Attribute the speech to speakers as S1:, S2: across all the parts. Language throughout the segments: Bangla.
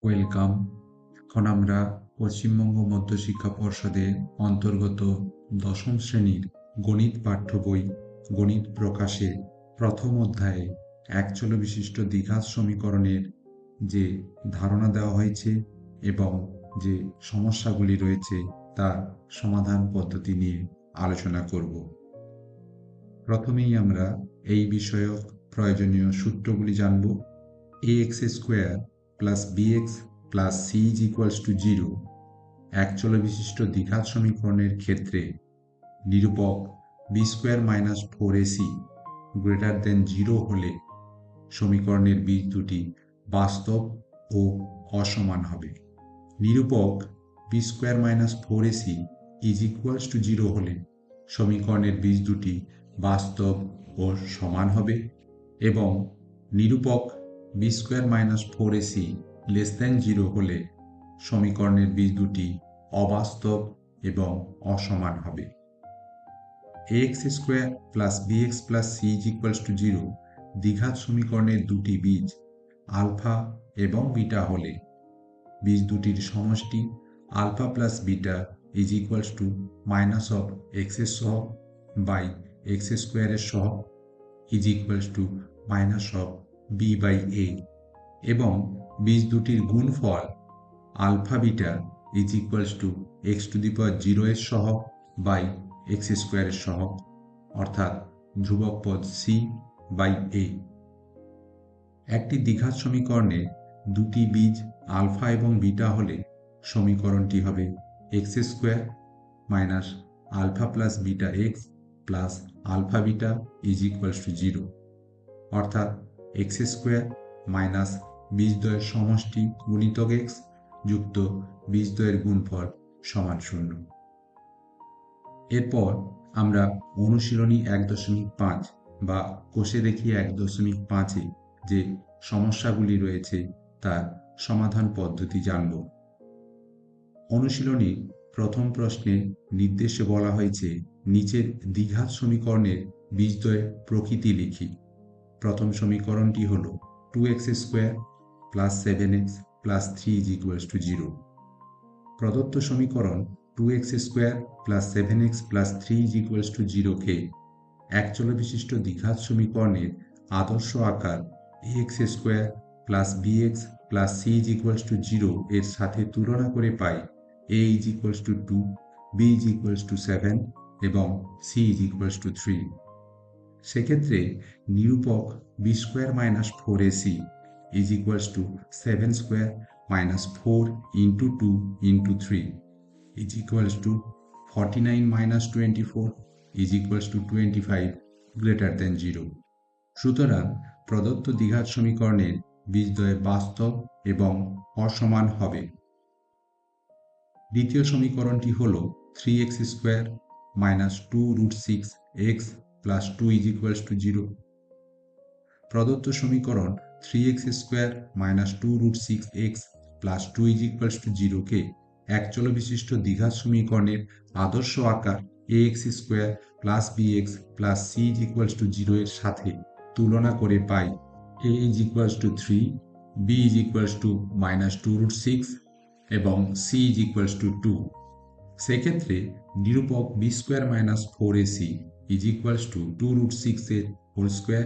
S1: ওয়েলকাম। এখন আমরা পশ্চিমবঙ্গ মধ্যশিক্ষা পর্ষদের অন্তর্গত দশম শ্রেণীর গণিত পাঠ্য বই গণিত প্রকাশের প্রথম অধ্যায়ে একচল বিশিষ্ট দ্বিঘাত সমীকরণের যে ধারণা দেওয়া হয়েছে এবং যে সমস্যাগুলি রয়েছে তার সমাধান পদ্ধতি নিয়ে আলোচনা করব। প্রথমেই আমরা এই বিষয়ক প্রয়োজনীয় সূত্রগুলি জানব। ax square plus bx plus c is equals to 0 একচল বিশিষ্ট দ্বিঘাত সমীকরণের ক্ষেত্রে নিরূপক b square minus 4ac greater than 0 হলে সমীকরণের বীজ দুটি বাস্তব ও অসমান হবে। নিরূপক b square minus 4ac is equals to 0 হলে সমীকরণের বীজ দুটি বাস্তব ও সমান হবে এবং নিরূপক b square minus 4ac less than 0 হলে সমীকরণের বীজ দুটি অবাস্তব এবং অসমান হবে। ax square plus bx plus c is equals to 0 দ্বিঘাত সমীকরণের দুটি বীজ আলফা এবং বিটা হলে বীজ দুটির সমষ্টি alpha plus beta is equals to minus of x এর সহগ বাই এক্স স্কোয়ারের সহগ is equals to minus of b by a এবং বীজ দুটির গুণফল alpha beta is equals to x to the power 0 এর সহগ বাই এক্স স্কোয়ারের সহগ অর্থাৎ ধ্রুবক পদ সি বাই এ। একটি দ্বিঘাত সমীকরণে দুটি বীজ আলফা এবং বিটা হলে সমীকরণটি হবে x square minus alpha plus beta x plus alpha beta is equals to 0 অর্থাৎ এক্স স্কোয়ার মাইনাস বীজদ্বয়ের সমষ্টি গুণিতক এক্স যুক্ত বীজদ্বয়ের গুণফল সমান 0। এরপর আমরা অনুশীলনী 1.5 বা কোষে দেখি 1.5-এ যে সমস্যাগুলি রয়েছে তার সমাধান পদ্ধতি জানব। অনুশীলনীর প্রথম প্রশ্নে নির্দেশে বলা হয়েছে নিচের দ্বিঘাত সমীকরণের বীজদ্বয়ের প্রকৃতি লিখি। প্রথম সমীকরণটি হল 2x square plus 7x plus 3 is equals to 0। প্রদত্ত সমীকরণ 2x square plus 7x plus 3 is equals to 0 কে একচল বিশিষ্ট দ্বিঘাত সমীকরণের আদর্শ আকার ax square plus bx plus c is equals to 0 এর সাথে তুলনা করে পাই a is equals to 2, b is equals two 7 এবং c ইজ ইকুয়ালস টু 3। সেক্ষেত্রে নিরূপক b square minus 4ac is equals two 7 square minus 4 into 2 into 3 is equals two 49 minus 24 is equals two 25 greater than 0। সুতরাং প্রদত্ত দ্বিঘাত সমীকরণের বীজদ্বয় বাস্তব এবং অসমান হবে। দ্বিতীয় সমীকরণটি হল 3x square minus 2 root 6x plus 2 is equals to 0। প্রদত্ত সমীকরণ 3x square minus 2 root 6x plus 2 is equals to 0 কে একচল বিশিষ্ট দ্বিঘাত সমীকরণের আদর্শ আকার ax square plus bx plus c is equals to 0 এর সাথে তুলনা করে পাই a is equals to 3, b is equals to minus 2 root 6 এবং c ইজ ইকুয়ালস টু 2। সেক্ষেত্রে নিরূপক b square minus 4ac is equals to 2 root 6 এর whole square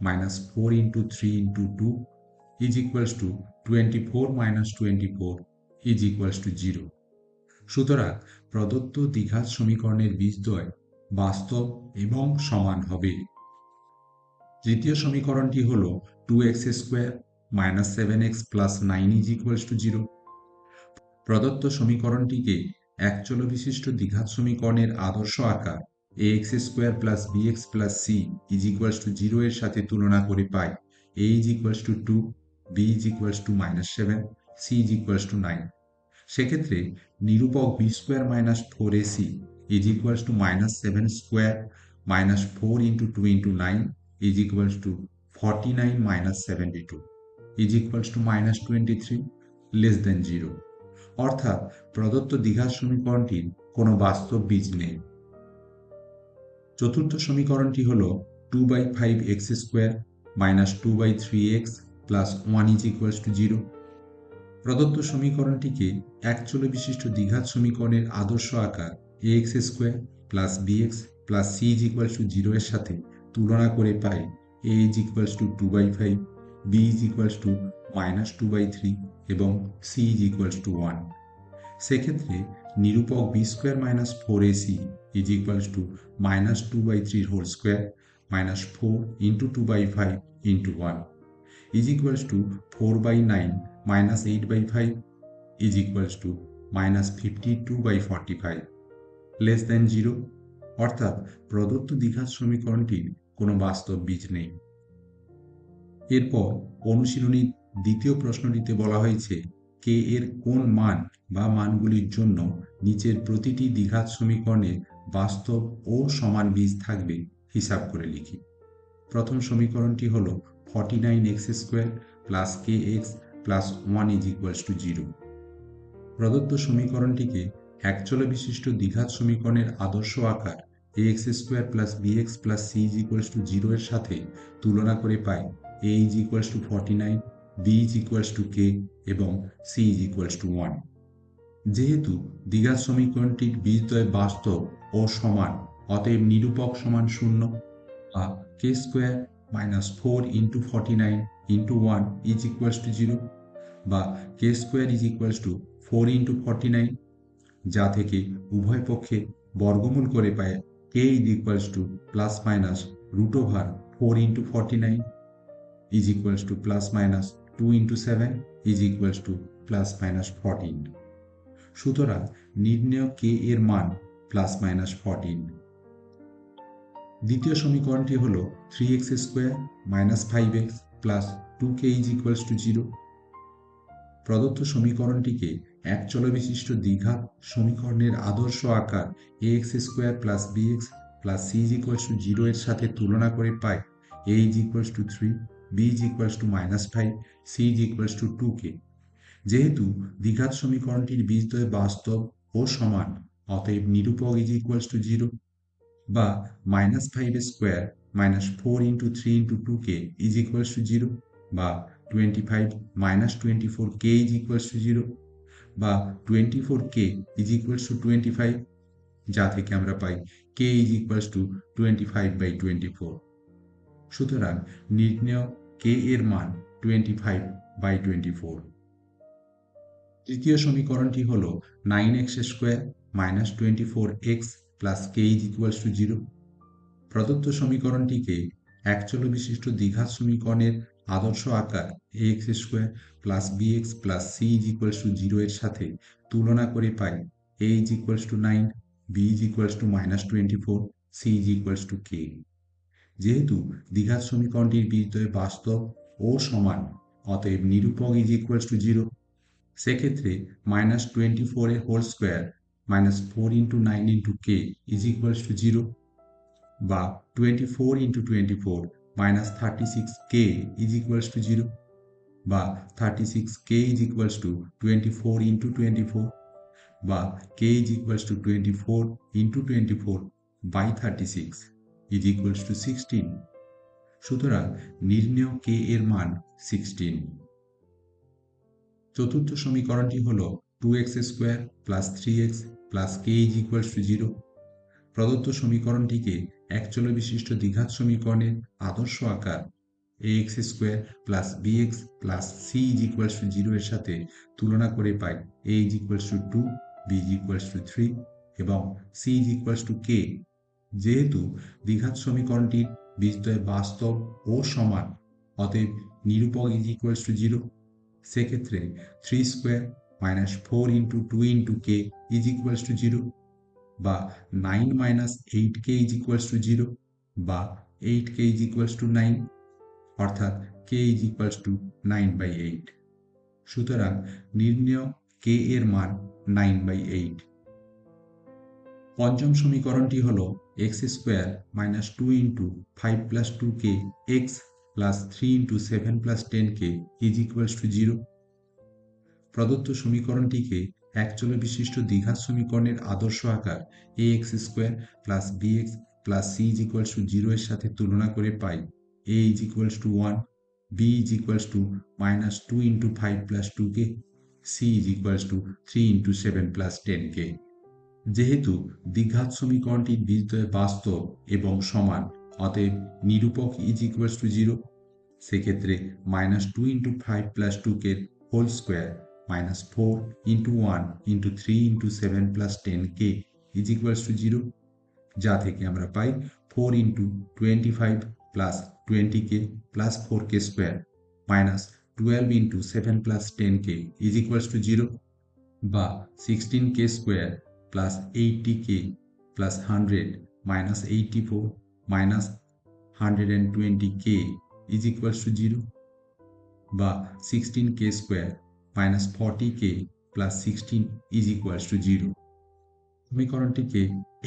S1: minus 4 into 3 into 2 is equals to 24 minus 24 is equals to 0। সুতরাং প্রদত্ত দ্বিঘাত সমীকরণের বীজদ্বয় বাস্তব এবং সমান হবে। তৃতীয় সমীকরণটি হল 2x square minus 7x plus 9 is equals to 0। প্রদত্ত সমীকরণটিকে একচল বিশিষ্ট দ্বিঘাত সমীকরণের আদর্শ আকার ax square plus bx plus c is equals to 0 এর সাথে তুলনা করে পাই a is equals to 2, b is equals to minus 7, c is equals two 9। সেক্ষেত্রে নিরূপক b square minus 4ac is equals to minus 7 square minus 4 into 2 into 9 is equals two 49 minus 72 is equals to minus 23 less than 0। অর্থাৎ প্রদত্ত দ্বিঘাত সমীকরণটির কোনো বাস্তব বীজ নেই। চতুর্থ সমীকরণটি হল 2/5x square minus 2/3x plus 1 is equals to 0। প্রদত্ত সমীকরণটিকে এক চল বিশিষ্ট দ্বিঘাত সমীকরণের আদর্শ আকার ax square plus bx plus c is equals to 0 এর সাথে তুলনা করে পাই a is equals to 2/5, b is equals to -2/3 এবং c ইজ ইকুয়ালস টু 1। সেক্ষেত্রে নিরূপক b square minus 4ac is equals to -2/3 whole square minus 4 into 2/5 into 1 is equals to 4/9 minus 8/5 is equals to minus 52/45 less than 0, অর্থাৎ প্রদত্ত দ্বিঘাত সমীকরণটির কোনো বাস্তব বীজ নেই। এরপর অনুশীলনীর দ্বিতীয় প্রশ্নটিতে বলা হয়েছে কে এর কোন মান বা মানগুলির জন্য নিচের প্রতিটি দ্বিঘাত সমীকরণের বাস্তব ও সমান বীজ থাকবে হিসাব করে লিখি। প্রথম সমীকরণটি হল 49x² plus kx plus 1 is equals to 0। প্রদত্ত সমীকরণটিকে একচল বিশিষ্ট দ্বিঘাত সমীকরণের আদর্শ আকার ax² plus bx plus c is equals to 0 এর সাথে তুলনা করে পাই a is equals two 49, b is equals two k এবং c ইজ ইকুয়ালস টু 1। যেহেতু দ্বিঘাত সমীকরণটির বীজদ্বয় বাস্তব ও সমান, অতএব নিরূপক সমান 0 বা k square minus 4 into 49 into 1 is equals to 0 বা k square is equals to 4 into 49, যা থেকে উভয় পক্ষে বর্গমূল করে পায় k is equals to plus minus root over 4 into 49 is equals to plus minus 2 into 7 is equals to plus minus 14। সুতরাং নির্ণেয় k এর মান প্লাস মাইনাস 14। দ্বিতীয় সমীকরণটি হল 3x² minus 5x plus 2k is equals to 0। প্রদত্ত সমীকরণটিকে এক চল বিশিষ্ট দ্বিঘাত সমীকরণের আদর্শ আকার ax² plus bx plus c is equals to 0 এর সাথে তুলনা করে পাই a is equals to 3, b is equals to -5, c is equals two 2k। যেহেতু দ্বিঘাত সমীকরণটির বীজদ্বয় বাস্তব ও সমান, অতএব নিরূপক ইজ ইকুয়ালস টু 0 বা -5 square minus 4 into 3 into 2k is equals to 0 বা 25 minus 24k is equals to 0 বা 24k ইজ ইকুয়ালস টু 25, যা থেকে আমরা পাই k ইজ ইকুয়ালস টু 25/24। সুতরাং নির্ণেয় k এর মান 25/24। তৃতীয় সমীকরণটি হল 9x² minus 24x plus k is equals to 0। প্রদত্ত সমীকরণটিকে একচল বিশিষ্ট দ্বিঘাত সমীকরণের আদর্শ আকার ax² plus bx plus c is equals to 0 এর সাথে তুলনা করে পাই a is equals two 9, b is equals to -24, c is equals two k। যেহেতু দ্বিঘাত সমীকরণটির বীজদ্বয় বাস্তব ও সমান, অতএব নিরূপক ইজ ইকুয়ালস টু 0। সেক্ষেত্রে -24 এর whole square minus 4 into 9 into k is equals to 0 বা 24 into 24 minus 36k is equals to 0 বা 36k is equals to 24 into 24 বা k is equals to 24 into 24 by 36 is equals to 16। সুতরাং নির্ণেয় k এর মান 16। চতুর্থ সমীকরণটি হল 2x² plus 3x plus k is equals to 0। প্রদত্ত সমীকরণটিকে একচল বিশিষ্ট দ্বিঘাত সমীকরণের আদর্শ আকার ax² plus bx plus c is equals to 0 এর সাথে তুলনা করে পাই a is equals to 2, b is equals to 3 এবং c is equals two k। যেহেতু দ্বিঘাত সমীকরণটির বীজদ্বয় বাস্তব ও সমান, অতএব নিরূপক ইজ ইকুয়ালস টু 0। সেক্ষেত্রে 3 square minus 4 into 2 into k is equals to 0 বা 9 minus 8k is equals to 0 বা 8k ইজ ইকুয়ালস টু 9, অর্থাৎ k ইজ ইকুয়ালস টু 9/8। সুতরাং নির্ণেয় k এর মান 9/8। পঞ্চম সমীকরণটি হল x² minus 2 into 5 plus 2k x plus 3 into 7 plus 10k is equals to 0। প্রদত্ত সমীকরণটিকে একচল বিশিষ্ট দ্বিঘাত সমীকরণের আদর্শ আকার ax² plus bx plus c is equals to 0 এর সাথে তুলনা করে পাই a is equals to 1, b is equals to -2 into 5 plus 2k c is equals to 3 into 7 plus 10k। যেহেতু দ্বিঘাত সমীকরণটির বীজদ্বয় বাস্তব এবং সমান, অতএব নিরূপক ইজ ইকুয়ালস টু 0। সেক্ষেত্রে -2 into 5 plus 2k whole square -4 into 1 into 3 into 7 plus 10k is equals to 0, যা থেকে আমরা পাই 4 into 25 plus 20k plus 4k square -12 into 7 plus 10k is equals to 0, বা 16k square plus 80k plus 100 -84 minus 120k is equals to 0, বা 16k square minus 40k plus 16 is equals to 0। সমীকরণটিকে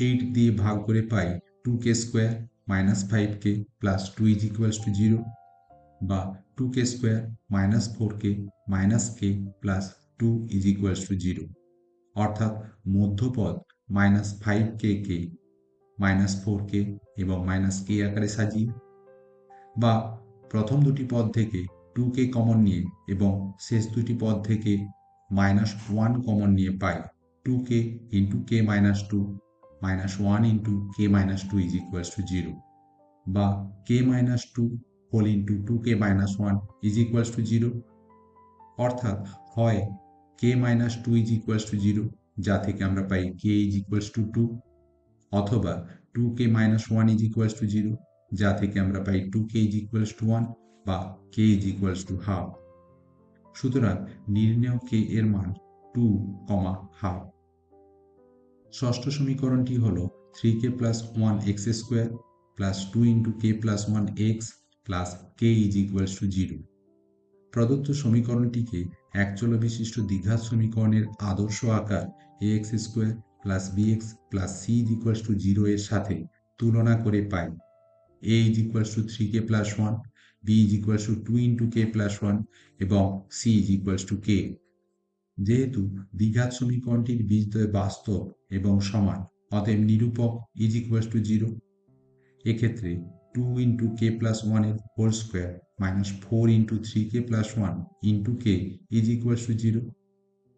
S1: 8 দিয়ে ভাগ করে পাই 2k square minus 5k plus 2 is equals to 0, বা 2k square minus 4k minus k plus 2 is equals to 0। অর্থাৎ মধ্যপদ -5k কে -4k এবং -k আকারে সাজিয়ে, বা প্রথম দুটি পদ থেকে 2k কমন নিয়ে এবং শেষ দুটি পদ থেকে -1 কমন নিয়ে পাই 2k into k minus 2 -1 into k minus 2 is equals to 0, বা k minus 2 whole into 2k minus 1 is equals to 0। অর্থাৎ হয় k minus 2 is equals to 0, যা থেকে আমরা পাই k ইজ ইকুয়ালস টু 2, অথবা 2k minus 1 is equals to 0, যা থেকে আমরা পাই 2k ইজ ইকুয়ালস টু 1, বা k is equals to half. সুতরাং নির্ণেয় k এর মান 2, হাফ। ষষ্ঠ সমীকরণটি হল 3k plus 1x square plus 2 into k plus 1x plus k is equals to 0। প্রদত্ত সমীকরণটিকে একচল বিশিষ্ট দ্বিঘাত সমীকরণের আদর্শ আকার ax square plus bx plus c is equals to 0 এর সাথে তুলনা করে পাই a is equals to 3k plus 1, b is equals to 2 into k plus 1 এবং c is equals two k। যেহেতু দ্বিঘাত সমীকরণটির বীজদ্বয় বাস্তব এবং সমান, অতএব নিরূপক ইজ ইকুয়ালস টু 0। এক্ষেত্রে 2 ইন্টু k প্লাস 1 এর whole square -4 into 3k plus 1 into k is equals to 0।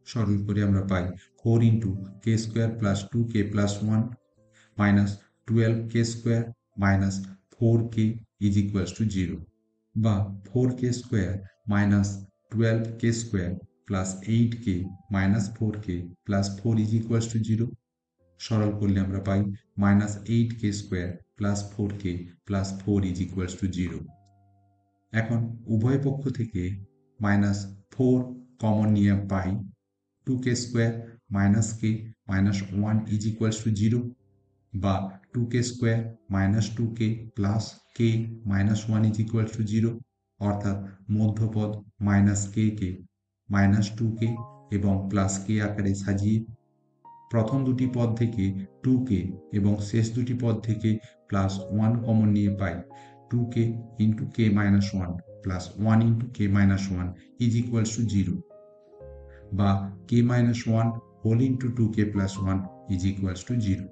S1: সরল করে আমরা পাই 4 into k square plus 2k plus 1 -12k square minus 4k is equals to 0, বা 4k square minus 12k square plus 8k minus 4k plus 4 is equals to 0। সরল করলে আমরা পাই -8k square plus 4k plus 4 is equals to 0। এখন উভয় পক্ষ থেকে -4 কমন নিয়ে পাই 2k square minus k minus 1 is equals to 0, বা 2k square minus 2k plus k minus 1 is equals to 0। অর্থাৎ মধ্যপদ -k কে -2k এবং প্লাস k আকারে সাজিয়ে প্রথম দুটি পদ থেকে 2k এবং শেষ দুটি পদ থেকে +1 কমন নিয়ে পাই 2k into k minus 1 plus 1 into k minus 1 is equals to 0, বা k minus 1 whole into 2k plus 1 is equals to 0।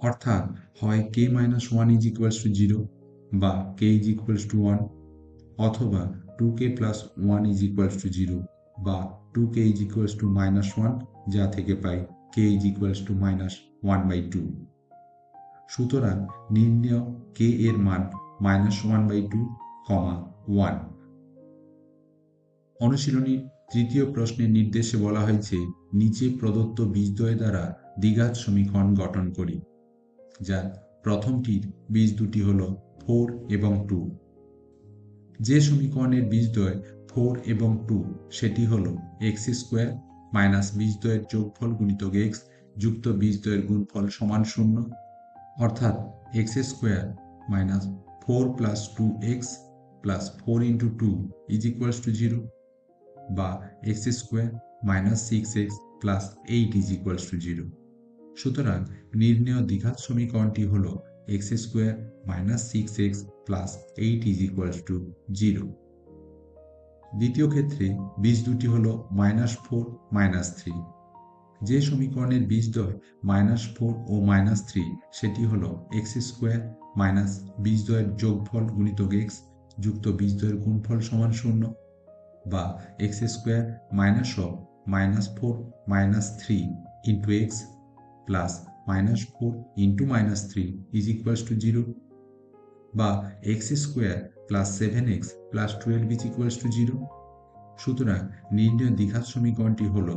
S1: অর্থাৎ হয় k minus 1 is equals to 0, বা k ইজ ইকুয়ালস টু 1, অথবা 2k plus 1 is equals to 0, বা 2k is equals to minus 1, যা থেকে পাই k is equals to minus 1/2। সুতরাং নির্ণেয় k এর মান -1/2, 1। অনুশীলনী তৃতীয় প্রশ্নের নির্দেশে বলা হয়েছে নিচে প্রদত্ত বীজদ্বয় দ্বারা দ্বিঘাত সমীকরণ গঠন করি, যার প্রথমটির বীজ দুটি হল 4 এবং 2। যে সমীকরণের বীজদ্বয় 4 এবং 2 সেটি হল x স্কোয়ার মাইনাস বীজদ্বয়ের যোগফল গুণিতক x যুক্ত বীজদ্বয়ের গুণফল সমান 0, অর্থাৎ x square minus 4 plus 2x plus 4 into 2 is equals to 0, বা x square minus 6x plus 8 is equals to 0। সুতরাং নির্ণেয় দ্বিঘাত সমীকরণটি হল x square minus 6x plus 8 is equals to 0। দ্বিতীয় ক্ষেত্রে বীজ দুটি হল -4 -3। যে সমীকরণের বীজদ্বয় -4 ও -3 সেটি হল x স্কোয়ার মাইনাস বীজদ্বয়ের যোগফল গুণিতক x যুক্ত বীজদ্বয়ের গুণফল সমান 0, বা x square minus of -4 -3 into x plus -4 into -3 is equals to 0, বা x square plus 7x plus 12 is equals to 0। সুতরাং নির্ণয় দ্বিঘাত সমীকরণটি হল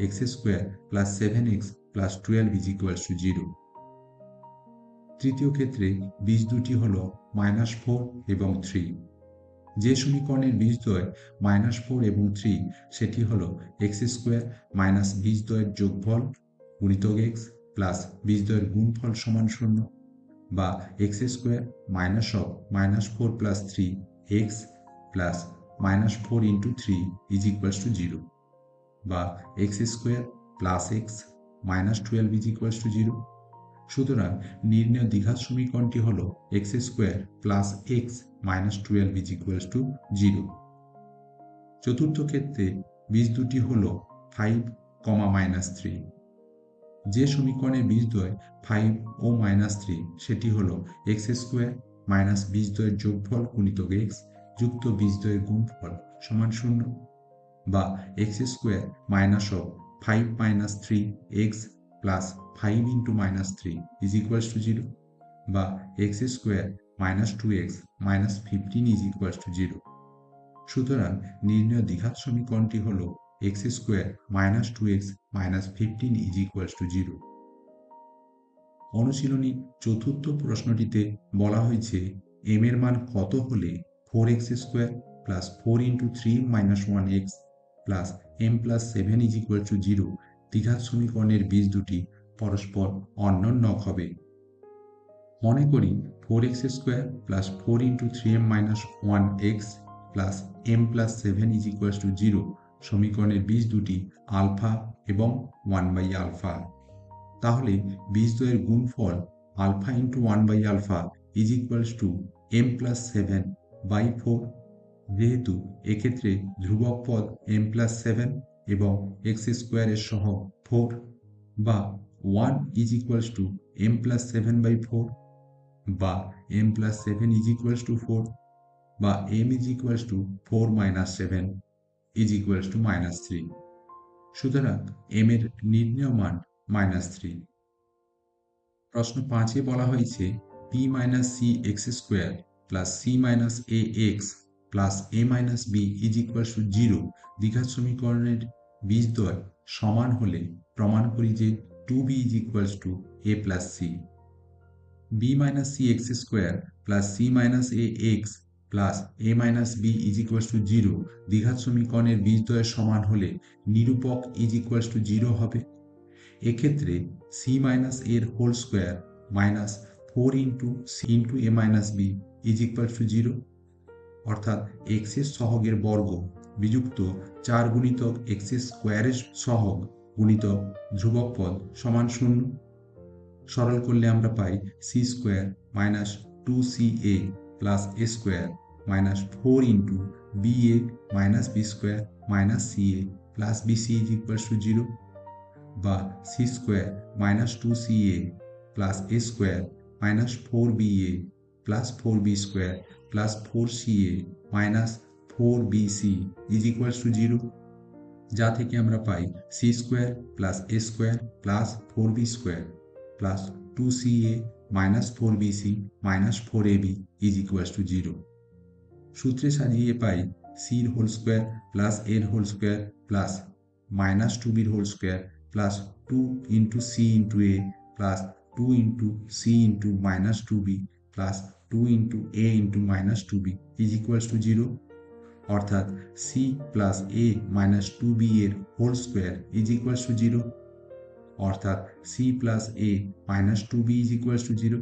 S1: x square plus 7x plus 12 is equals to 0। তৃতীয় ক্ষেত্রে বীজ দুটি হল -4 এবং 3। যে সমীকরণের বীজদ্বয় -4 এবং 3 সেটি হল এক্স স্কোয়ার মাইনাস বীজদ্বয়ের যোগফল গুণিতক এক্স প্লাস বীজদ্বয়ের গুণফল সমান 0, বা x square minus of -4 plus 3 x plus -4 into 3 is equals to 0, বা x square plus x -12 is equals to 0। সুতরাং নির্ণয় দ্বিঘাত সমীকরণটি হল x square plus x -12 is equals to 0। চতুর্থ ক্ষেত্রে বীজ দুটি হল 5, -3। যে সমীকরণের বীজদ্বয় 5 ও -3 সেটি হল এক্স স্কোয়ার মাইনাস বীজদ্বয়ের যোগফল গুণিতক এক্স যুক্ত বীজদ্বয়ের গুণফল সমান 0, বা x square minus of 5 3 x plus 5 into -3 is equals to 0, বা x square -2x -15 is equals to 0। সুতরাং নির্ণয় দ্বিঘাত সমীকরণটি হল x square -2x -15 is equals to 0। অনুশীলনী চতুর্থ প্রশ্নটিতে বলা হয়েছে এম এর মান কত হলে 4x square plus 4 into 3 1x plus m plus 7 is equal to 0 দ্বিঘাত সমীকরণের বীজ দুটি পরস্পর অন্যোন্যক হবে। মনে করি 4x square plus 4 into 3m 1x plus m plus 7 is equal to 0 সমীকরণের বীজ দুটি আলফা এবং 1/আলফা। তাহলে বীজদ্বয়ের গুণফল আলফা ইন্টু 1/আলফা is equals to m plus 7/4। যেহেতু এক্ষেত্রে ধ্রুবক পদ m প্লাস 7 এবং এক্স স্কোয়ারের সহগ 4, বা 1 is equals to m plus 7/4, বা m plus 7 is equals to 4, বা m is equals to 4 minus 7 is equals to -3। সুতরাং m এর নির্ণেয় মান -3। প্রশ্ন 5-এ বলা হয়েছে p minus c x square plus c minus a x plus a minus b is equals to 0 দ্বিঘাত সমীকরণের বীজদ্বয় সমান হলে প্রমাণ করি যে 2b is equals to a plus c. b minus c x square plus c minus a x plus a minus b is equals to 0 দ্বিঘাত সমীকরণের বীজদ্বয়ের সমান হলে নিরূপক ইজ ইকুয়ালস টু 0 হবে। এক্ষেত্রে সি মাইনাস এর whole square minus 4 into c into a minus b is equal to 0, অর্থাৎ এক্স এর সহগের বর্গ বিযুক্ত 4 গুণিতক এক্স স্কোয়ারের সহগ গুণিতক ধ্রুবক পদ সমান 0। সরল করলে আমরা পাই c square minus 2ca plus a square minus 4 into b a minus b square minus c a plus bc is equal to 0, বা c square minus 2ca plus a square minus 4ba plus 4b square plus 4ca minus 4bc is equal to 0, যা থেকে আমরা পাই c square plus a square plus 4b square plus 2ca minus 4bc minus 4ab is equal to 0। সূত্রে সাজিয়ে পাই সির হোল স্কোয়ার প্লাস এর হোল স্কোয়ার প্লাস মাইনাস 2bর whole square plus 2 into c into a plus 2 into c into minus 2b plus 2 into a into minus 2b is equals to 0, অর্থাৎ c plus a minus 2b এর whole square is equals to 0, অর্থাৎ c plus a minus 2b is equals to 0,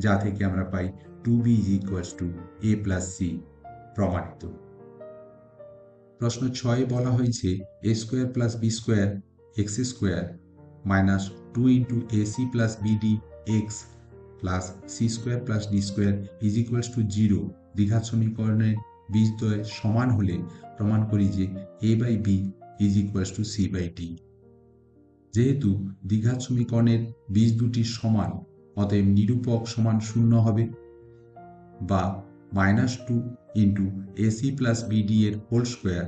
S1: যা থেকে আমরা পাই 2b is equals to a plus c. প্রমাণিত। প্রশ্ন 6-এ বলা হয়েছে a square plus b square x square minus 2 into ac plus bd x plus c square plus d square is equals to 0 দ্বিঘাত সমীকরণের বীজদ্বয় সমান হলে প্রমাণ করি যে a by b is equals to c by d. যেহেতু দ্বিঘাত সমীকরণের বীজ দুটি সমান, অতএব নিরূপক সমান 0 হবে, বা -2 ইন্টু এসি প্লাস বিডি এর whole square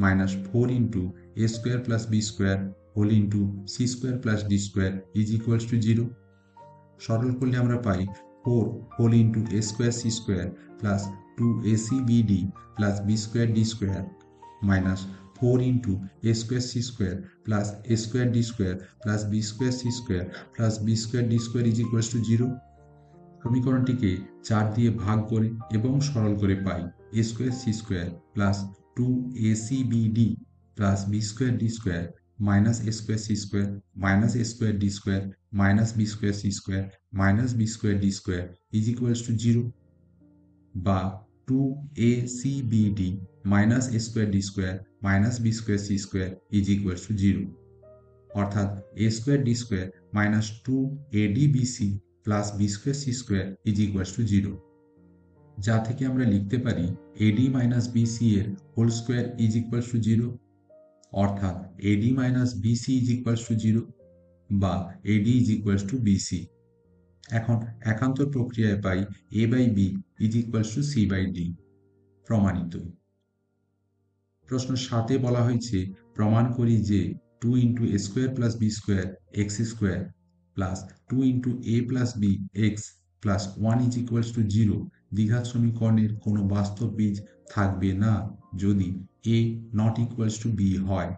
S1: minus 4 into a square plus b square whole into c square plus d square is equals to 0। সরল করলে আমরা পাই 4 whole into a square c square plus 2ac bd plus b square d square minus 4 into a square c square plus a square d square plus b square c square plus b square d square is equals to 0। সমীকরণটিকে 4 দিয়ে ভাগ করে এবং সরল করে পাই a square c square plus 2acbd plus b square d square minus a square c square minus a square d square minus b square c square minus b square d square is equals to 0, বা 2acbd minus a square d square minus b square c square is equals to 0, অর্থাৎ a square d square minus 2adbc plus b square c square is equals to 0, যা থেকে আমরা লিখতে পারি এডি মাইনাস বিসি এর whole square is equals to 0, অর্থাৎ ad minus bc is equals to 0 বা ad is equals to bc. এখন একান্তর প্রক্রিয়ায় পাই a by b is equals to c by d. প্রমাণিত। প্রশ্ন 7-এ বলা হয়েছে প্রমাণ করি যে 2 into a square plus b square x square plus 2 into a plus b x plus 1 is equals to 0 দ্বিঘাত সমীকরণের কোনো বাস্তব বীজ থাকবে না যদি a not equals to b হয়।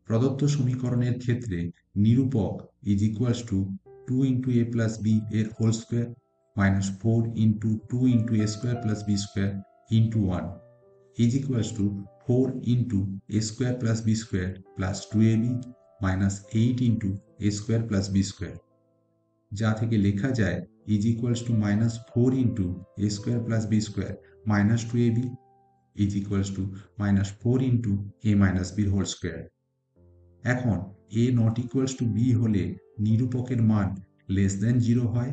S1: প্রদত্ত সমীকরণের ক্ষেত্রে নিরূপক is equals to 2 into a plus b এর whole square minus 4 into 2 into a square plus b square into 1 is equals to 4 into a square plus b square plus 2ab minus 8 into a square plus b square, যা থেকে লেখা যায় is equals to minus 4 into a square plus b square minus 2ab is equals to minus 4 into a minus b whole square। এখন a not equals to b হলে নিরূপকের মান less than 0 হয়।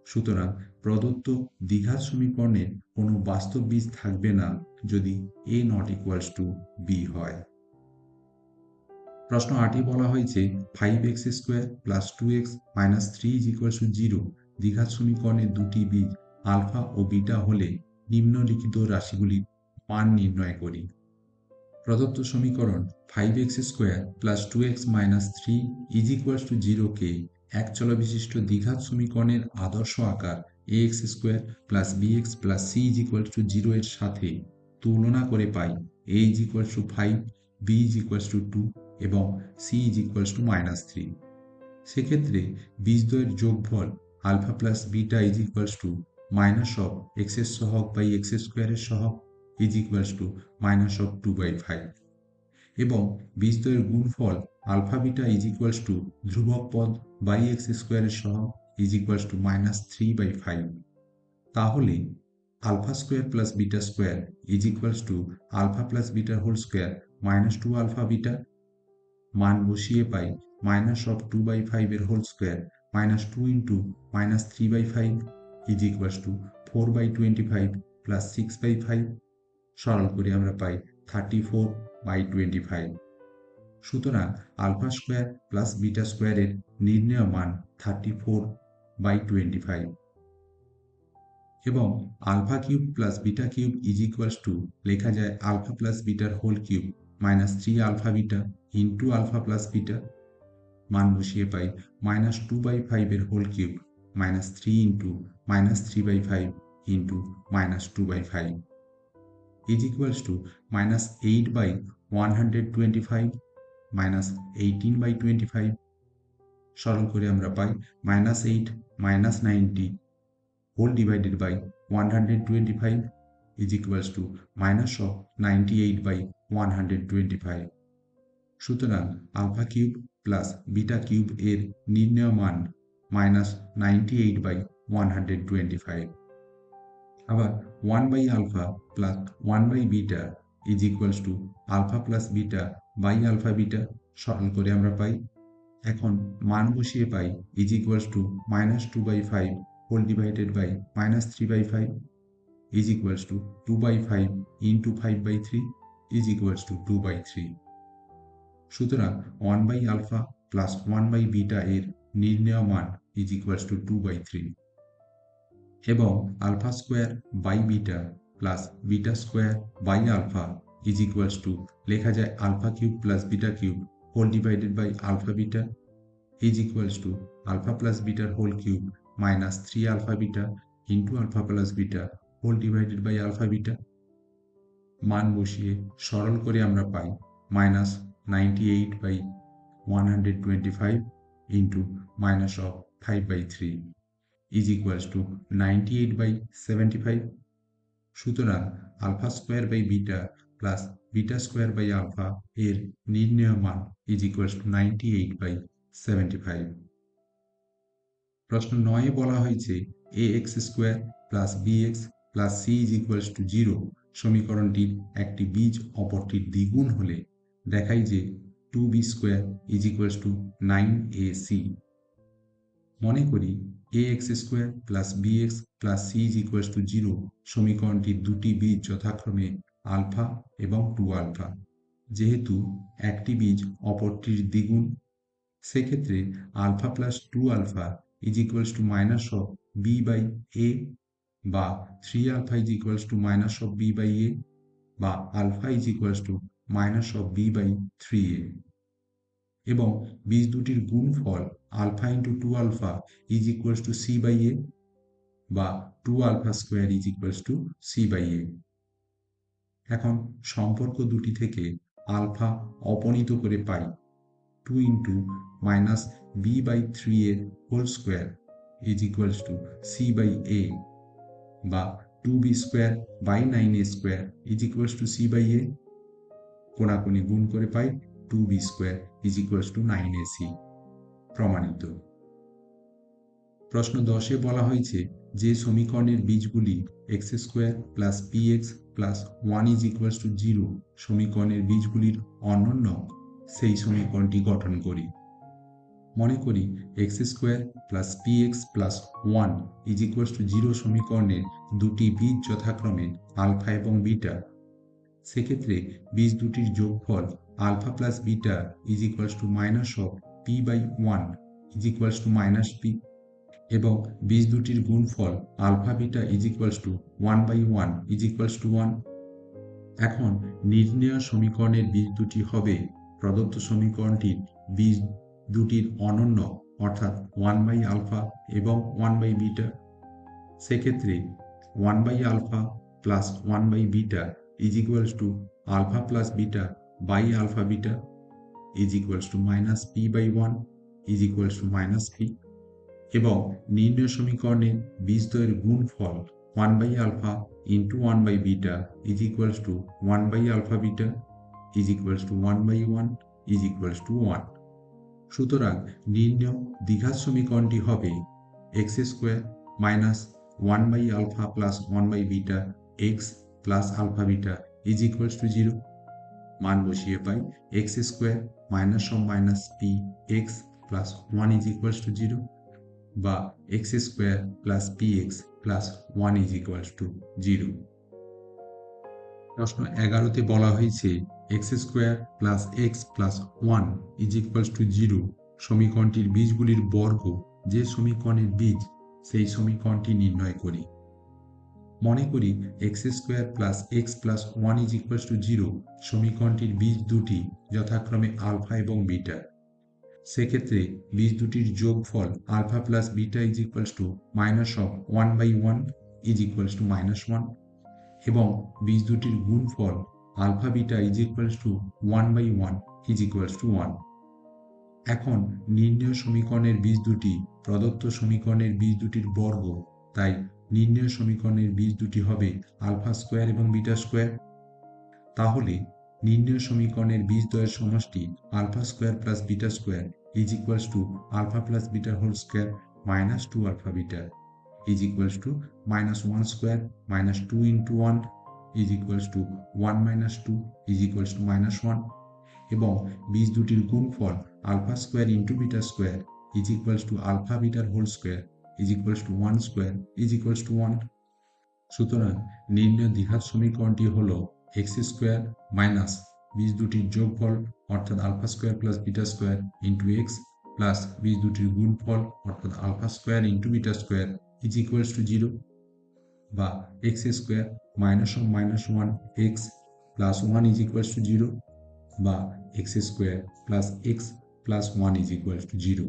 S1: সুতরাং প্রদত্ত দ্বিঘাত সমীকরণে কোনো বাস্তব বীজ থাকবে না যদি a not equals two b হয়। প্রশ্ন 8-এ বলা হয়েছে 5x square plus 2x minus 3 is equals to 0 দ্বিঘাত সমীকরণের দুটি বীজ আলফা ও বিটা হলে নিম্নলিখিত রাশিগুলির মান নির্ণয় করি। প্রদত্ত সমীকরণ 5x square plus 2x minus 3 is equals to 0 কে এক চলবিশিষ্ট দ্বিঘাত সমীকরণের আদর্শ আকার ax square plus bx plus c is equals to 0 এর সাথে তুলনা করে পাই a is equals to 5, b is equals to 2 এবং c is equals to minus 3। সেক্ষেত্রে বীজদ্বয়ের যোগফল alpha plus beta is equals to minus of x এর সহগ বাই এক্স স্কোয়ারের সহগ is equals to minus of 2/5 এবং বীজদ্বয়ের গুণফল alpha beta is equals to ধ্রুবক পদ বাই এক্স স্কোয়ারের সহগ ইজ ইকুয়ালস টু মাইনাস 3/5। তাহলে alpha square plus beta square is equals to alpha plus বিটার whole square minus 2 alpha beta, মান বসিয়ে পাই মাইনাস অফ 2/5 এর whole square minus 2 into minus 3/5 is equals to 4/25 plus 6/5। সরল করে আমরা পাই 34/25। সুতরাং আলফা স্কোয়ার প্লাস বিটা স্কোয়ারের নির্ণেয় মান 34/25 এবং alpha cube plus beta cube is equals to লেখা যায় আলফা প্লাস বিটার whole cube minus 3 alpha beta into alpha plus beta, মান বসিয়ে পাই মাইনাস 2/5 এর whole cube minus 3 into minus 3/5 into minus 2/5 is equals to minus 8/125 minus 18/25। সরল করে আমরা পাই minus 8 minus 90 whole divided by 125 is equals to minus of 98/125। সুতরাং alpha cube plus beta cube এর নির্ণেয় মান minus 98/125। আবার 1/alpha plus 1/beta is equals to alpha plus beta by alpha beta, সরল করে আমরা পাই। এখন মান বসিয়ে পাই is equals to minus 2/5 whole divided by minus 3/5 is equals to 2/5 into 5/3 is equals to 2/3। সুতরাং 1/alpha plus 1/beta এর নির্ণেয় মান is equals to 2/3। এবং alpha square by beta plus beta square by alpha is equals to লেখা যায় alpha cube plus beta cube whole divided by alpha beta is equals to alpha plus বিটার whole cube minus 3 alpha beta into alpha plus beta whole divided by alpha beta. মান বসিয়ে সরল করে আমরা পাই minus 98/125 into minus of 5/3 is equals to 98/75। সুতরাং alpha square by beta plus beta square by alpha এর নির্ণেয় মান ইজ ইকুয়ালস টু 98/75। প্রশ্ন 9 বলা হয়েছে ax square plus bx plus c is equals to 0 সমীকরণটির একটি বীজ অপরটির দ্বিগুণ হলে দেখাই যে 2b square is equals to 9ac। মনে করি ax square plus bx plus c is equals to 0 সমীকরণটির দুটি বীজ যথাক্রমে আলফা এবং 2 আলফা। যেহেতু একটি বীজ অপরটির দ্বিগুণ, সেক্ষেত্রে alpha plus 2 alpha is equals to minus of b by a বা 3 alpha is equals to minus of b by a বা alpha is equals to minus of b by 3a এবং বীজ দুটির গুণফল alpha into 2 alpha is equals to c by a বা 2 alpha square is equals to c by a। এখন সম্পর্ক দুটি থেকে আলফা অপনীত করে পাই 2 ইন্টু মাইনাস b বাই 3 এর whole square is equals to c by a বা 2b square by 9a square is equals to c by a। কোণাকুণি গুণ করে পাই 2b square is equals to 9ac। প্রমাণিত। প্রশ্ন 10-এ বলা হয়েছে যে সমীকরণের বীজগুলি x square plus p x plus 1 is equals to 0 সমীকরণের বীজগুলির অনন্য সেই সমীকরণটি গঠন করি। মনে করি x square plus p x plus 1 is equals to 0 সমীকরণের দুটি বীজ যথাক্রমে আলফা এবং বিটা। সেক্ষেত্রে বীজ দুটির যোগফল alpha plus beta is equals to minus of p by 1 is equals to minus p এবং বীজ দুটির গুণফল alpha beta is equals to 1/1 is equals to 1। এখন নির্ণেয় সমীকরণের বীজ দুটি হবে প্রদত্ত সমীকরণটির বীজ দুটির অনন্য অর্থাৎ 1 বাই আলফা এবং 1 বাই বিটা। সেক্ষেত্রে 1 by alpha plus 1 by beta is equals to alpha plus beta by alpha beta is equals to minus p by 1 is equals to minus p এবং নির্ণয় সমীকরণের বীজদ্বয়ের গুণফল 1 by alpha into 1 by beta is equals to 1 by alpha beta is equals to 1 by 1 is equals to 1। সুতরাং নির্ণয় দ্বিঘাত সমীকরণটি হবে x square minus 1 by alpha plus 1 by beta x plus alpha beta is equals to 0। মান বসিয়ে পাই x square minus of minus p x plus 1 is equals to 0 বা x square plus p x plus 1 is equals to 0। প্রশ্ন 11-তে বলা হয়েছে x square plus x plus 1 is equals to 0 সমীকরণটির বীজগুলির বর্গ যে সমীকরণের বীজ সেই সমীকরণটি নির্ণয় করি। মনে করি x square plus x plus 1 is equals to 0 সমীকরণটির বীজ দুটি যথাক্রমে আলফা এবং বিটা। সেক্ষেত্রে বীজ দুটির যোগফল alpha plus beta is equals to minus of 1 by 1 is equals to minus 1 এবং বীজ দুটির গুণফল alpha beta is equals to 1 by 1 is equals to 1। এখন নির্ণয় সমীকরণের বীজ দুটি প্রদত্ত সমীকরণের বীজ দুটির বর্গ, তাই নির্ণয় সমীকরণের বীজ দুটি হবে আলফা স্কোয়ার এবং বিটা স্কোয়ার। তাহলে নির্ণয় সমীকরণের বীজদ্বয়ের সমষ্টি alpha square plus beta square is equals to alpha plus beta whole square minus 2 alpha beta is equals to minus 1 square minus 2 into 1 is equals to 1 minus 2 is equals to minus 1 এবং বীজ দুটির গুণফল alpha square into beta square is equals to alpha বিটার whole square is equals to 1 square is equals to 1। সুতরাং নির্ণয় দ্বিঘাত সমীকরণটি হল এক্স স্কোয়ার মাইনাস বীজ দুটির যোগফল অর্থাৎ alpha square plus beta square into x plus বীজ দুটির গুণফল অর্থাৎ alpha square into beta square is equals to 0। বা x square minus of minus one x plus one is equals to zero বা x square plus x plus one is equals to zero.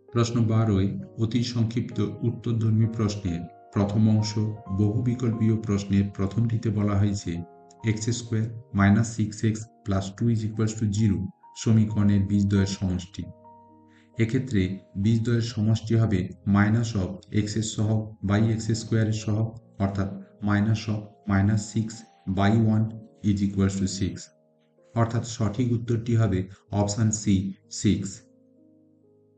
S1: প্রশ্ন 12 অতি সংক্ষিপ্ত উত্তরধর্মী প্রশ্নের প্রথম অংশ বহুবিকল্পীয় প্রশ্নের প্রথমটিতে বলা হয়েছে x square minus six x plus two is equals to zero সমীকরণের বীজদ্বয়ের সমষ্টি। এক্ষেত্রে বীজদ্বয়ের সমষ্টি হবে মাইনাস অফ এক্স এর সহগ বাই এক্স স্কোয়ারের সহগ অর্থাৎ minus of minus six by one is equals to six, অর্থাৎ সঠিক উত্তরটি হবে অপশান সি, সিক্স।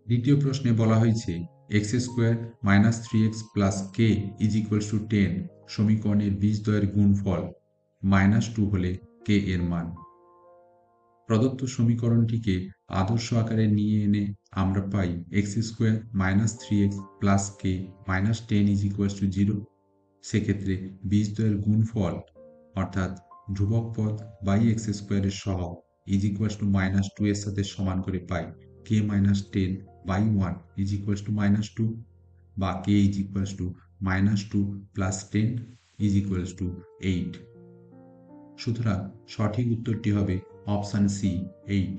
S1: দ্বিতীয় প্রশ্নে বলা হয়েছে x square minus three x plus k is equals two ten সমীকরণের বীজদ্বয়ের গুণফল মাইনাস টু হলে কে এর মান। প্রদত্ত সমীকরণটিকে আদর্শ আকারে নিয়ে এনে আমরা পাই x square minus three x plus k minus ten is equals to zero. সেক্ষেত্রে বীজদ্বয়ের গুণফল অর্থাৎ ধ্রুবক পদ বাই এক্স স্কোয়ারের সহগ is equals to minus two এর সাথে সমান করে পাই k minus ten by one is equals to minus two বা k is equals to minus two plus ten is equals to eight. সুতরাং সঠিক উত্তরটি হবে অপশান সি, এইট।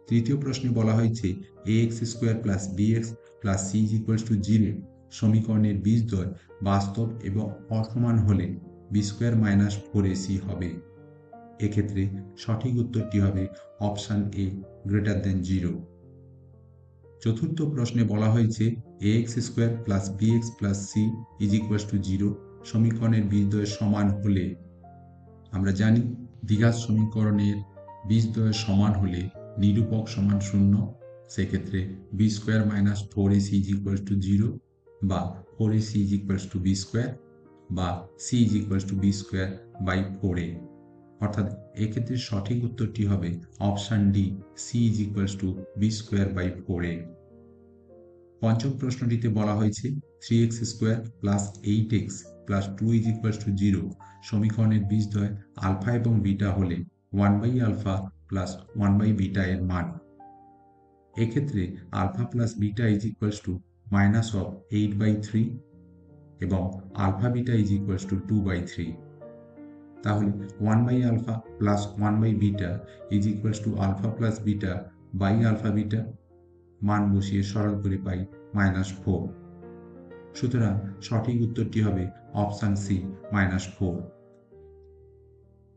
S1: তৃতীয় প্রশ্নে বলা হয়েছে a x square plus b x plus c is equals to zero সমীকরণের বীজদ্বয় বাস্তব এবং অসমান হলে b square minus four ac হবে। এক্ষেত্রে সঠিক উত্তরটি হবে option a, greater than zero. চতুর্থ প্রশ্নে বলা হয়েছে a x square plus b x plus c is equals to zero সমীকরণের বীজদ্বয় সমান হলে, আমরা জানি দ্বিঘাত সমীকরণের বীজদ্বয় সমান হলে নিরূপক সমান শূন্য। সেক্ষেত্রে b square minus four ac is equals to zero বা four ac is equals to b square বা c is equals to b square by four a, অর্থাৎ এক্ষেত্রে সঠিক উত্তরটি হবে option d, c is equals to b square by four a. পঞ্চম প্রশ্নটিতে বলা হয়েছে three x square plus eight x plus two is equals to zero সমীকরণের বীজদ্বয় আলফা এবং বিটা হলে one by alpha plus one by beta এর মান। এক্ষেত্রে alpha plus beta is equals to minus of eight by three এবং alpha beta is equals to two by three. তাহলে one by alpha plus one by beta is equals to alpha plus beta by alpha beta, মান বসিয়ে সরল করে পাই মাইনাস ফোর। সুতরাং সঠিক উত্তরটি হবে অপশান সি, মাইনাস ফোর।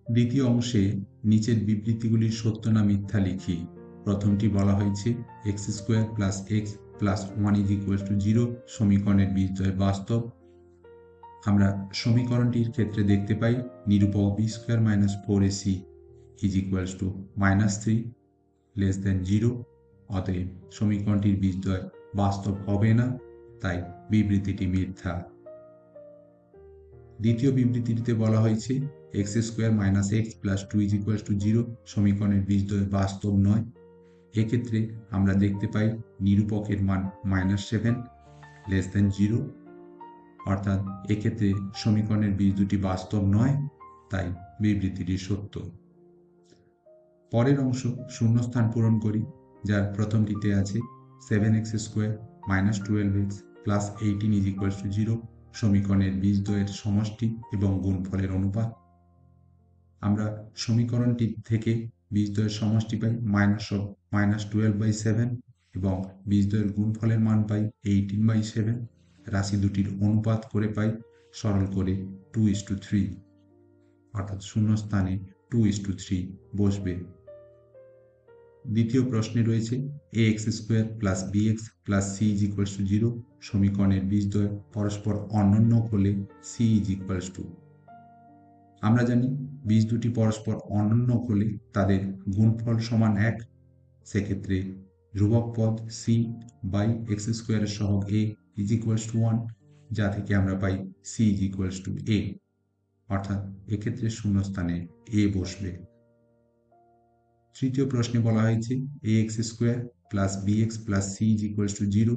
S1: দ্বিতীয় অংশে নিচের বিবৃতিগুলির সত্য না মিথ্যা লিখি। প্রথমটি বলা হয়েছে x square plus x plus one is equals to zero সমীকরণের বীজদ্বয় বাস্তব। আমরা সমীকরণটির ক্ষেত্রে দেখতে পাই নিরূপক b square minus four ac is equals to minus three less than zero, অতএব সমীকরণটির বীজদ্বয় বাস্তব হবে না, তাই বিবৃতিটি মিথ্যা। দ্বিতীয় বিবৃতিটিতে বলা হয়েছে x square minus x plus two is equals to zero সমীকরণের বীজদ্বয় বাস্তব নয়। এক্ষেত্রে আমরা দেখতে পাই নিরূপকের মান minus seven less than zero, অর্থাৎ এক্ষেত্রে সমীকরণের বীজ দুটি বাস্তব নয়, তাই বিবৃতিটি সত্য। পরের অংশ শূন্যস্থান পূরণ করি, যার প্রথমটিতে আছে seven x square minus twelve x plus eighteen is equals to zero সমীকরণের বীজদ্বয়ের সমষ্টি এবং গুণফলের অনুপাত। আমরা সমীকরণটি থেকে বীজদ্বয়ের সমষ্টি পাই মাইনাস টুয়েলভ বাই সেভেন এবং বীজদ্বয়ের গুণফলের মান পাই এইটিন বাই সেভেন। রাশি দুটির অনুপাত করে পাই সরল করে টু ইস টু থ্রি, অর্থাৎ শূন্যস্থানে টু ইস টু থ্রি বসবে। দ্বিতীয় প্রশ্নে রয়েছে a x square plus b x plus c is equals to zero সমীকরণের বীজদ্বয় পরস্পর অনন্য হলে সি ইজ ইকুয়ালস টু। আমরা জানি বীজ দুটি পরস্পর অনন্য হলে তাদের গুণফল সমান এক। সেক্ষেত্রে ধ্রুবক পদ সি বাই এক্স স্কোয়ারের সহগ a is equals to one, যা থেকে আমরা পাই c is equals to a, অর্থাৎ এক্ষেত্রে শূন্যস্থানে এ বসবে। তৃতীয় প্রশ্নে বলা হয়েছে a x square plus b x plus c is equals to zero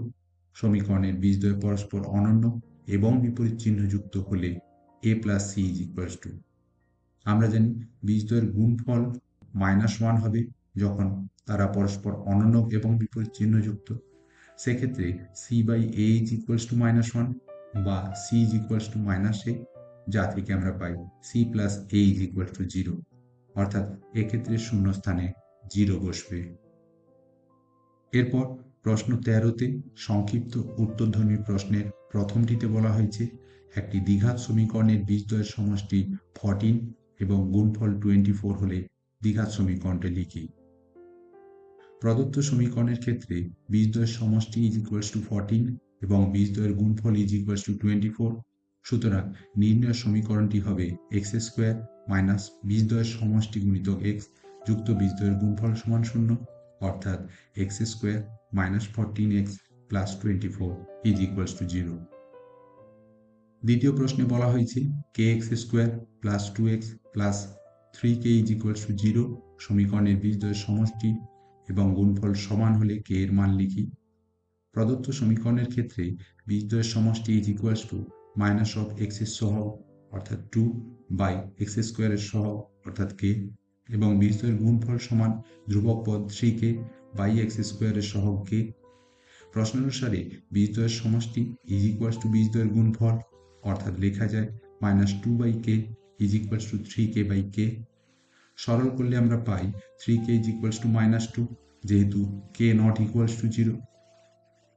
S1: সমীকরণের বীজদ্বয় পরস্পর অনন্য এবং বিপরীত চিহ্নযুক্ত হলে a plus c is equals to. আমরা জানি বীজদ্বয়ের গুণফল মাইনাস ওয়ান হবে যখন তারা পরস্পর অনন্য এবং বিপরীত চিহ্নযুক্ত। সেক্ষেত্রে c by a is equals to minus one বা c is equals to -a, যা থেকে আমরা পাই c plus a is equals to 0, অর্থাৎ এক্ষেত্রে শূন্যস্থানে 0 বসবে। এরপর প্রশ্ন 13তে সংক্ষিপ্ত উত্তরধর্মী প্রশ্নের প্রথমটিতে বলা হয়েছে একটি দ্বিঘাত সমীকরণের বীজদ্বয়ের সমষ্টি 14 এবং গুণফল 24 হলে দ্বিঘাত সমীকরণটি লিখি। প্রদত্ত সমীকরণের ক্ষেত্রে বীজদ্বয়ের সমষ্টি ইজ ইকুয়ালস টু 14 এবং বীজদ্বয়ের গুণফল ইজ ইকুয়ালস টু 24। সুতরাং নির্ণয় সমীকরণটি হবে এক্স স্কোয়ার মাইনাস বীজদ্বয়ের সমষ্টি গুণিতক এক্স যুক্ত বীজদ্বয়ের গুণফল সমান 0, অর্থাৎ x square minus 14x plus 24 is equals to 0। দ্বিতীয় প্রশ্নে বলা হয়েছে k x square plus 2x plus 3k is equals to 0 সমীকরণের বীজদ্বয়ের সমষ্টি এবং গুণফল সমান হলে কে এর মান লিখি। প্রদত্ত সমীকরণের ক্ষেত্রে বীজদ্বয়ের সমষ্টি is equals to minus of x এর সহগ অর্থাৎ 2 বাই এক্স স্কোয়ারের সহগ অর্থাৎ কে এবং বীজদ্বয়ের গুণফল সমান ধ্রুবক পদ 3k বাই এক্স স্কোয়ারের সহগ কে। প্রশ্নানুসারে বীজদ্বয়ের সমষ্টি ইজ ইকুয়ালস টু বীজদ্বয়ের গুণফল, অর্থাৎ লেখা যায় -2 by k is equals to 3k by k. সরল করলে আমরা পাই 3k ইজ ইকুয়ালস টু -2 যেহেতু k নট ইকুয়ালস টু 0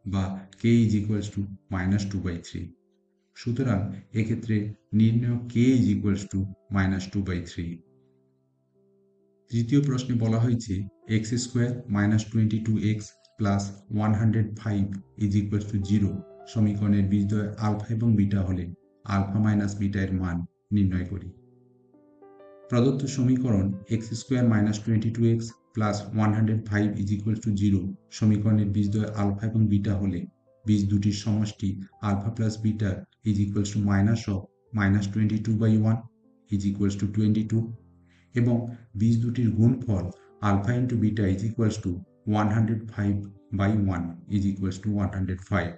S1: বা k is equals to -2 by 3। সুতরাং এক্ষেত্রে নির্ণয় k is equals to -2 by 3। তৃতীয় প্রশ্নে বলা হয়েছে x square minus 22x plus 105 is equals to 0 সমীকরণের বীজদ্বয় আলফা এবং বিটা হলে আলফা মাইনাস বিটা এর মান নির্ণয় করি। প্রদত্ত সমীকরণ x square minus 22x plus 105 is equals to 0 সমীকরণের বীজদ্বয় আলফা এবং বিটা হলে বীজ দুটির সমষ্টি alpha plus beta is equals to minus of -22 by 1 is equals to 22 এবং বীজ দুটির গুণফল alpha into beta is equals to 105 by 1 is equals to 105।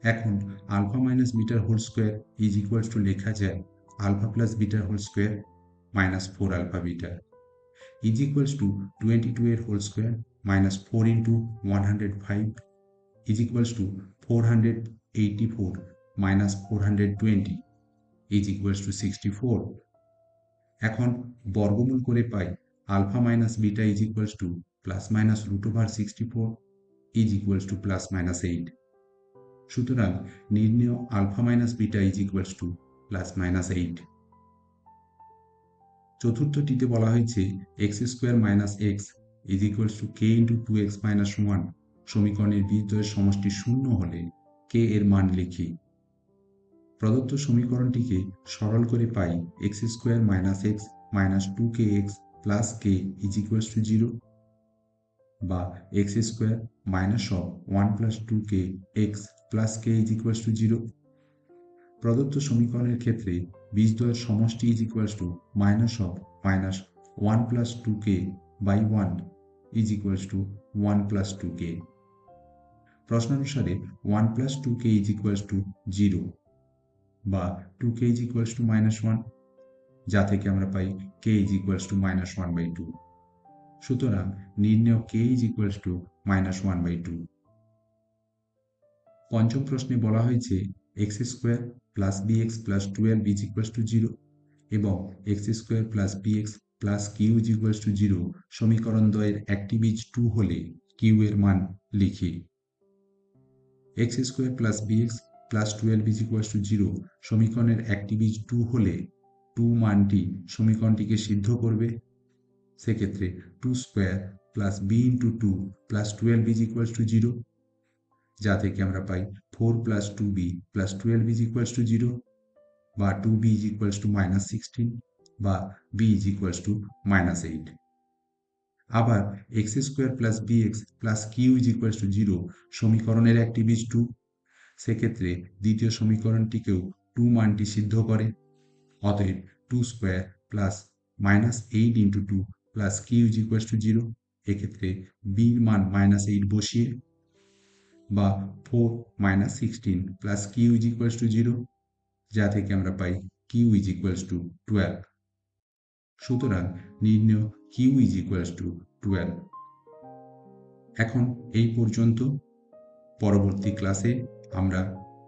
S1: এখন আলফা মাইনাস বিটার whole square is equals to লেখা যায় আলফা প্লাস বিটার whole square minus 4 alpha beta is equals to 22 এর whole square minus 4 into 105 is equals two 484 minus 420 is equals to 64। এখন বর্গমূল করে পাই alpha minus beta is equals to plus minus √64 is equals to plus minus 8। সুতরাং নির্ণেয় alpha minus beta is equals to plus minus 8। চতুর্থটিতে বলা হয়েছে x square minus x is equals to k into 2x minus 1 সমীকরণের বীজদ্বয়ের সমষ্টি 0 হলে কে এর মান লিখি। প্রদত্ত সমীকরণটিকে সরল করে পাই x square minus x minus 2kx plus k is equals to 0 বা x square minus of 1 plus 2k x plus k is equals to 0। প্রদত্ত সমীকরণের ক্ষেত্রে বীজদ্বয়ের সমষ্টি is equals to minus of minus 1 plus 2k by 1 is equals to 1 plus 2k। প্রশ্নানুসারে 1 plus 2k is equals to 0 বা 2k ইজ ইকুয়ালস টু -1, যা থেকে আমরা পাই k is equals to -1 by 2। সুতরাং নির্ণেয় k is equals to -1 by 2। পঞ্চম প্রশ্নে বলা হয়েছে x square plus bx plus 12 is equals to 0 এবং x square plus bx plus q is equals to 0 সমীকরণ দ্বয়ের একটি বীজ 2 হলে কিউ এর মান লিখি। X square plus bx plus 12 is equals to 0 সমীকরণের একটি বীজ 2 হলে 2 মানটি সমীকরণটিকে সিদ্ধ করবে। সেক্ষেত্রে 2 square plus b into 2 plus 12 is equals to 0, যা থেকে আমরা পাই 4 plus 2b plus 12 is equals to 0 বা 2b ইজ ইকুয়ালস টু -16 বা b ইজ ইকুয়ালস টু -8। আবার x square plus bx plus q is equals to 0 সমীকরণের একটি বীজ 2। সেক্ষেত্রে দ্বিতীয় সমীকরণটিকেও 2 মানটি সিদ্ধ করে। অতএব 2 square plus -8 into 2 plus q is equals to 0, এক্ষেত্রে বির মান -8 বসিয়ে বা 4 -16 plus q is equals to 0, যা থেকে আমরা পাই কিউ ইজ ইকুয়ালস টু 12। সুতরাং নির্ণেয় কিউ ইজ ইকুয়ালস টু 12। এখন এই পর্যন্ত। পরবর্তী ক্লাসে আমরা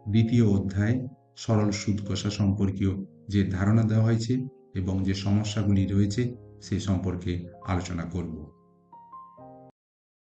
S1: দ্বিতীয় অধ্যায়ে সরল সুদ কষা সম্পর্কীয় যে ধারণা দেওয়া হয়েছে এবং যে সমস্যাগুলি রয়েছে সে সম্পর্কে আলোচনা করব।